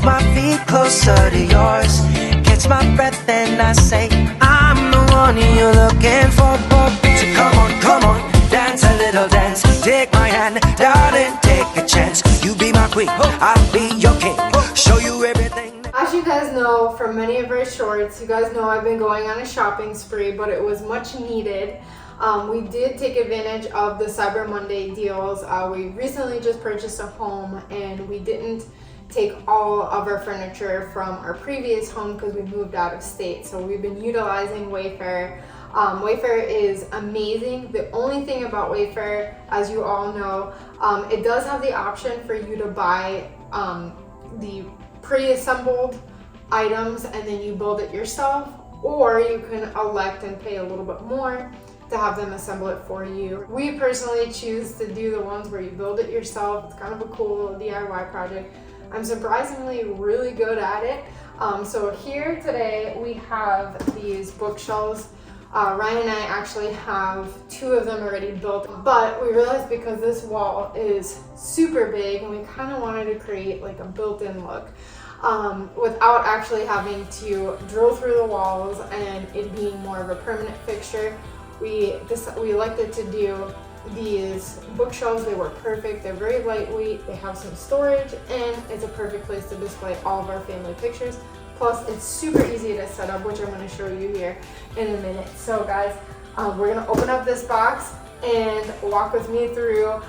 my feet closer to yours. Catch my breath and I say, I'm the one you're looking for. So come on, dance a little dance. Take my hand, darling, take a chance. You be my queen, I'll be your king. Show you everything. As you guys know from many of our shorts, you guys know I've been going on a shopping spree, but it was much needed. We did take advantage of the Cyber Monday deals. We recently just purchased a home and we didn't take all of our furniture from our previous home because we moved out of state. So we've been utilizing Wayfair. Wayfair is amazing. The only thing about Wayfair, as you all know, it does have the option for you to buy the pre-assembled items and then you build it yourself, or you can elect and pay a little bit more to have them assemble it for you. We personally choose to do the ones where you build it yourself. It's kind of a cool little DIY project. I'm surprisingly really good at it. So here today we have these bookshelves. Ryan and I actually have 2 of them already built, but we realized because this wall is super big and we kind of wanted to create like a built-in look without actually having to drill through the walls and it being more of a permanent fixture. We elected to do these bookshelves. They were perfect. They're very lightweight. They have some storage and it's a perfect place to display all of our family pictures. Plus, it's super easy to set up, which I'm going to show you here in a minute. So guys, we're going to open up this box and walk with me through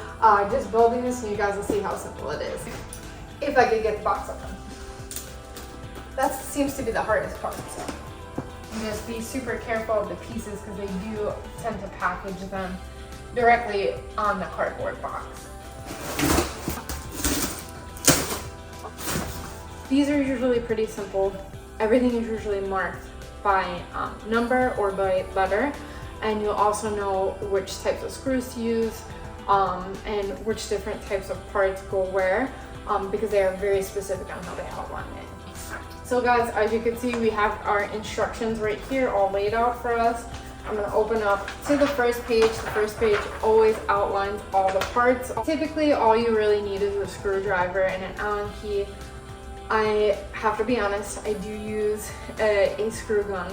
just building this, and you guys will see how simple it is. If I could get the box open. That seems to be the hardest part. So just be super careful of the pieces because they do tend to package them directly on the cardboard box. These are usually pretty simple. Everything is usually marked by number or by letter, and you'll also know which types of screws to use and which different types of parts go where because they are very specific on how they outline it. So guys, as you can see, we have our instructions right here all laid out for us. I'm going to open up to the first page. The first page always outlines all the parts. Typically, all you really need is a screwdriver and an Allen key. I have to be honest, I do use a screw gun.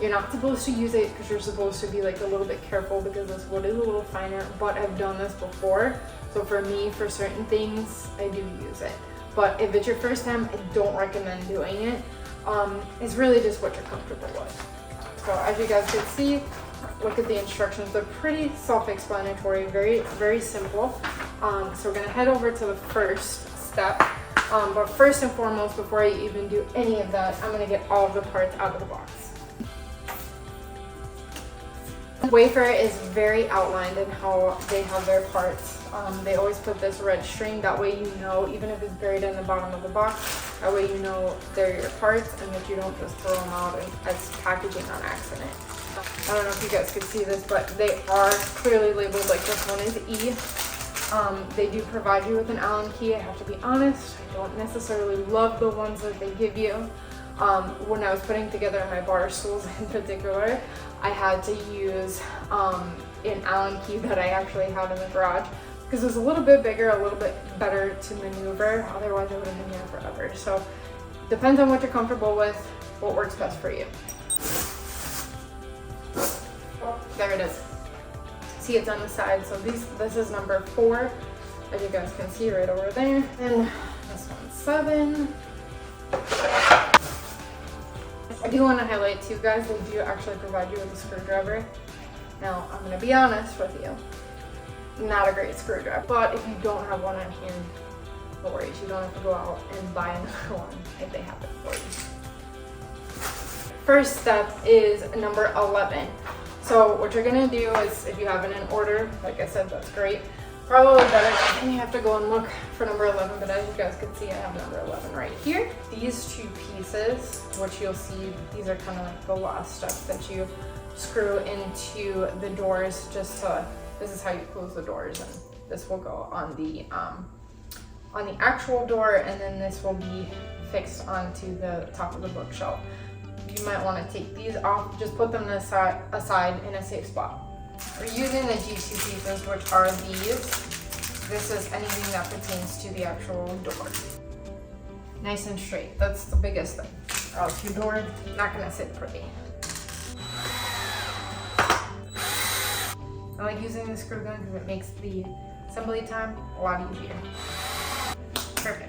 You're not supposed to use it because you're supposed to be like a little bit careful because this wood is a little finer, but I've done this before. So for me, for certain things, I do use it. But if it's your first time, I don't recommend doing it. It's really just what you're comfortable with. So as you guys can see, look at the instructions. They're pretty self-explanatory, very, very simple. So we're gonna head over to the first step. But first and foremost, before I even do any of that, I'm gonna get all of the parts out of the box. Wayfair is very outlined in how they have their parts. They always put this red string, that way you know, even if it's buried in the bottom of the box, that way you know they're your parts and that you don't just throw them out as packaging on accident. I don't know if you guys can see this, but they are clearly labeled, like this one is E. They do provide you with an Allen key. I have to be honest, I don't necessarily love the ones that they give you. When I was putting together my bar stools in particular, I had to use an Allen key that I actually had in the garage because it was a little bit bigger, a little bit better to maneuver. Otherwise, I would have been here forever. So, depends on what you're comfortable with, what works best for you. Oh, there it is. See, it's on the side. So this is number 4, as you guys can see right over there. And this one's 7. I do want to highlight too, guys, they do actually provide you with a screwdriver. Now, I'm going to be honest with you, not a great screwdriver, but if you don't have one on hand, no worries, you don't have to go out and buy another one if they have it for you. First step is number 11. So what you're going to do is, if you have it in order, like I said, that's great. Probably better, then you have to go and look for number 11, but as you guys can see, I have number 11 right here. These 2 pieces, which you'll see, these are kind of like the last steps that you screw into the doors. Just to, this is how you close the doors, and this will go on the actual door, and then this will be fixed onto the top of the bookshelf. You might want to take these off, just put them aside in a safe spot. We're using the G2 pieces, which are these. This is anything that pertains to the actual door. nice and straight. That's the biggest thing. Or else your door not gonna sit pretty. I like using the screw gun because it makes the assembly time a lot easier. Perfect.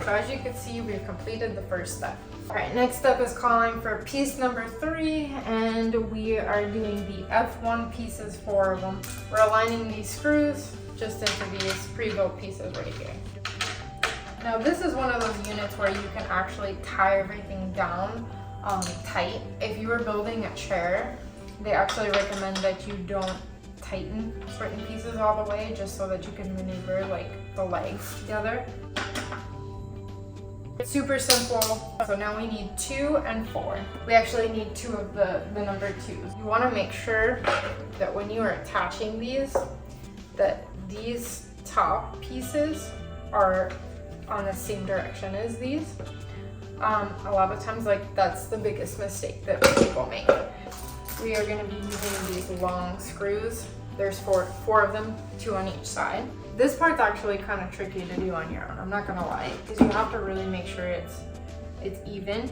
So as you can see, we've completed the first step. All right, next step is calling for piece number 3, and we are doing the F1 pieces, 4 of them. We're aligning these screws just into these pre-built pieces right here. Now this is one of those units where you can actually tie everything down tight. If you were building a chair, they actually recommend that you don't tighten certain pieces all the way, just so that you can maneuver like the legs together. It's super simple. So now we need 2 and 4. We actually need 2 of the number 2s. You want to make sure that when you are attaching these, that these top pieces are on the same direction as these. A lot of times, like, that's the biggest mistake that people make. We are going to be using these long screws. There's four of them, 2 on each side. This part's actually kind of tricky to do on your own, I'm not gonna lie, because you have to really make sure it's even.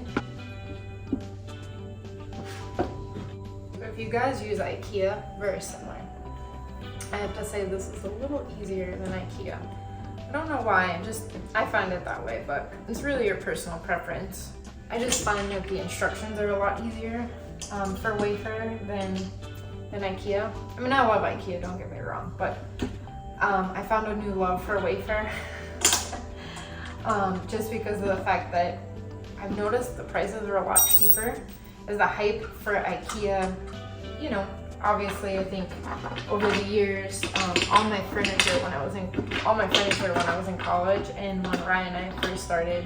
If you guys use IKEA, very similar. I have to say this is a little easier than IKEA. I don't know why, I find it that way, but it's really your personal preference. I just find that the instructions are a lot easier for wafer than IKEA. I mean, I love IKEA, don't get me wrong, but I found a new love for wafer just because of the fact that I've noticed the prices are a lot cheaper. As the hype for IKEA, you know, obviously I think over the years, all my furniture when I was in college, and when Ryan and I first started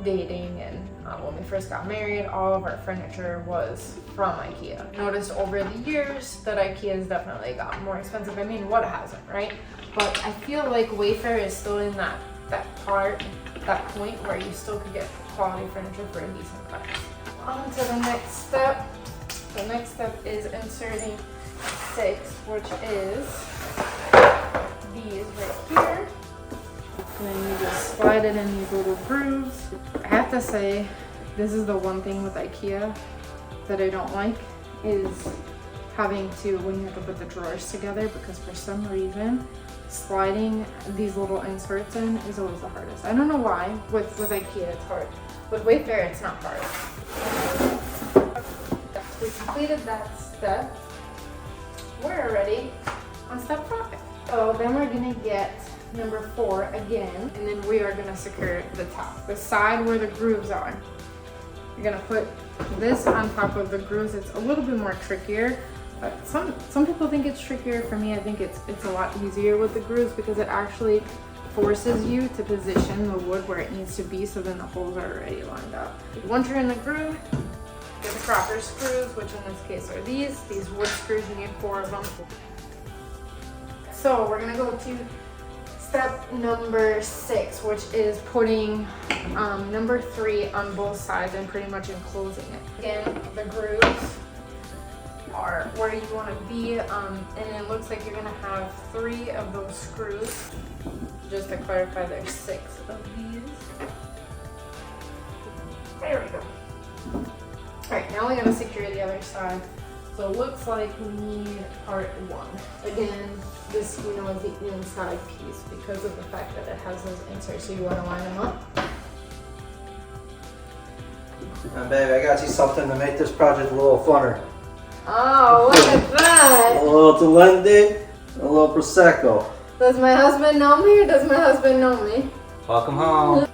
dating, and when we first got married, all of our furniture was from IKEA. Noticed over the years that IKEA has definitely gotten more expensive. I mean, what hasn't, right? But I feel like Wayfair is still in that point where you still could get quality furniture for a decent price. On to the next step. The next step is inserting 6, which is these right here. And then you just slide it in these little grooves. I have to say, this is the one thing with IKEA that I don't like, is having to, when you have to put the drawers together, because for some reason, sliding these little inserts in is always the hardest. I don't know why. With IKEA it's hard. With Wayfair it's not hard. We completed that step. We're already on step 5. So then we're gonna get number 4 again, and then we are gonna secure the top, the side where the grooves are. You're gonna put this on top of the grooves. It's a little bit more trickier. Some people think it's trickier. For me, I think it's a lot easier with the grooves, because it actually forces you to position the wood where it needs to be, so then the holes are already lined up. Once you're in the groove, get the proper screws, which in this case are these wood screws. You need 4 of them. So we're gonna go to step number 6, which is putting number 3 on both sides and pretty much enclosing it. Again, the grooves are where you want to be, and it looks like you're going to have 3 of those screws. Just to clarify, there's 6 of these. There we go. Alright, now we got to secure the other side. So it looks like we need part 1. Again, this, you know, is the inside piece because of the fact that it has those inserts, so you want to line them up. And babe, I got you something to make this project a little funner. Oh, look at that! A little Talende, a little Prosecco. Does my husband know me, or does my husband know me? Welcome home.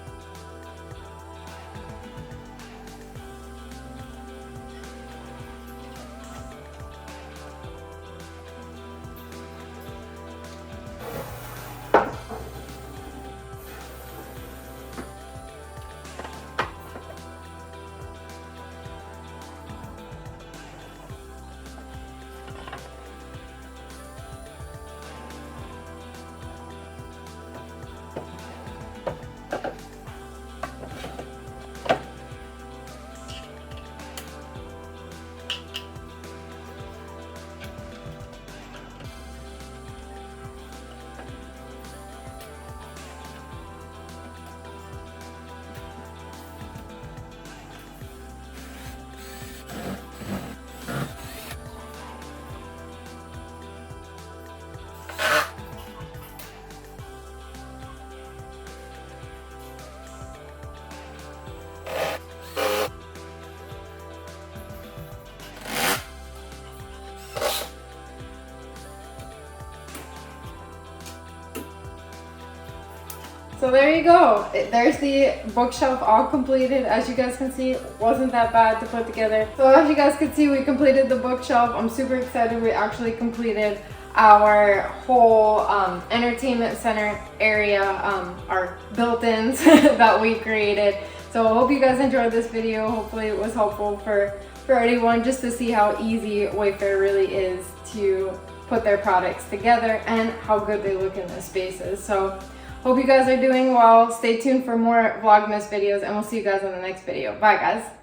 So there you go. There's the bookshelf all completed. As you guys can see, it wasn't that bad to put together. So as you guys can see, we completed the bookshelf. I'm super excited. We actually completed our whole entertainment center area, our built-ins that we created. So I hope you guys enjoyed this video. Hopefully it was helpful for anyone, just to see how easy Wayfair really is to put their products together and how good they look in the spaces. So hope you guys are doing well. Stay tuned for more Vlogmas videos, and we'll see you guys in the next video. Bye guys.